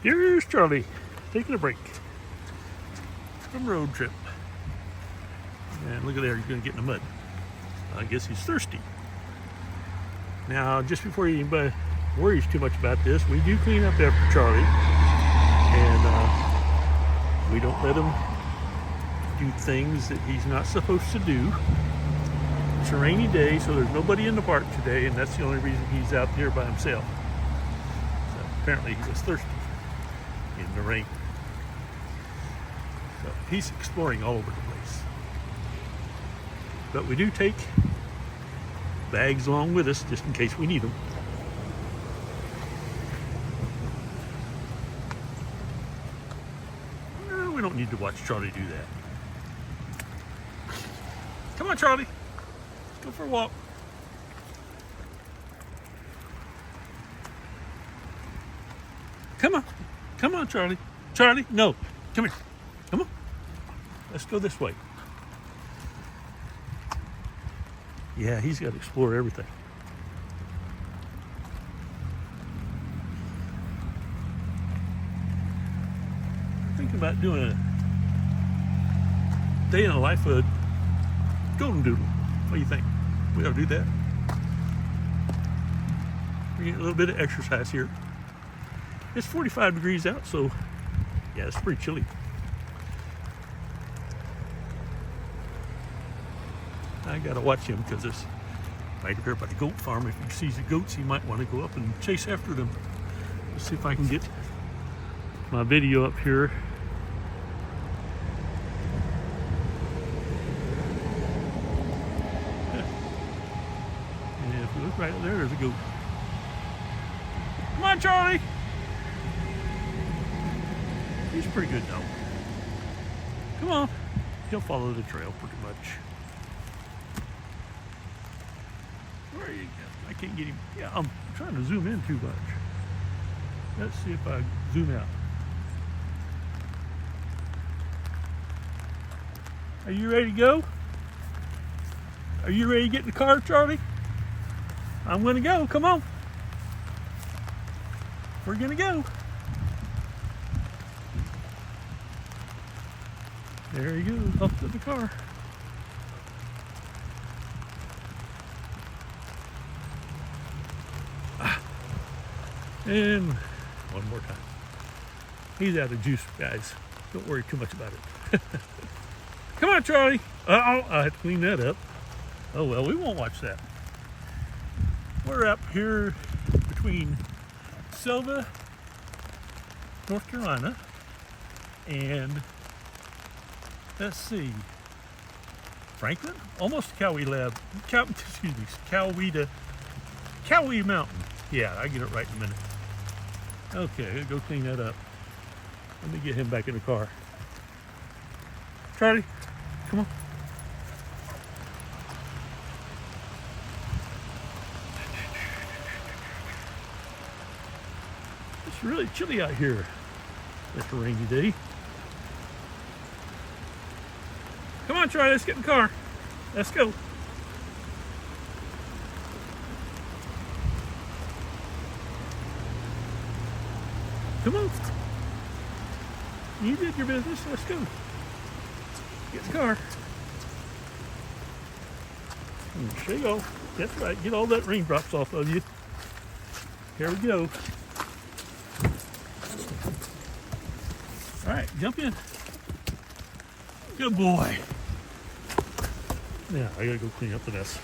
Here's Charlie taking a break from road trip. And look at there, he's going to get in the mud. I guess he's thirsty. Now, just before anybody worries too much about this, we do clean up after Charlie. And we don't let him do things that he's not supposed to do. It's a rainy day, so there's nobody in the park today, and that's the only reason he's out there by himself. So apparently he was thirsty in the rain. So he's exploring all over the place. But we do take bags along with us just in case we need them. No, we don't need to watch Charlie do that. Come on, Charlie. Let's go for a walk. Come on. Come on, Charlie. Charlie, no. Come here. Come on. Let's go this way. Yeah, he's got to explore everything. I'm thinking about doing a day in the life of Golden Doodle. What do you think? We ought to do that. We get a little bit of exercise here. It's 45 degrees out, so yeah, it's pretty chilly. I gotta watch him because there's right up here by the goat farm. If he sees the goats, he might want to go up and chase after them. Let's see if I can get my video up here. And if you look right there, there's a goat. Come on, Charlie! He's pretty good though. Come on. He'll follow the trail pretty much. Where are you? I can't get him. Yeah, I'm trying to zoom in too much. Let's see if I zoom out. Are you ready to go? Are you ready to get in the car, Charlie? I'm gonna go. Come on. We're gonna go. There he goes, up to the car. And one more time. He's out of juice, guys. Don't worry too much about it. Come on, Charlie. Uh-oh, I have to clean that up. Oh, well, we won't watch that. We're up here between Sylva, North Carolina, and let's see, Franklin? Almost Coweta Mountain. Yeah, I get it right in a minute. Okay, I'll go clean that up. Let me get him back in the car. Charlie, come on. It's really chilly out here. It's a rainy day. Come on, Charlie, let's get in the car. Let's go. Come on. You did your business. Let's go. Get in the car. There you go. That's right. Get all that raindrops off of you. Here we go. All right, jump in. Good boy. Now, I gotta go clean up the mess.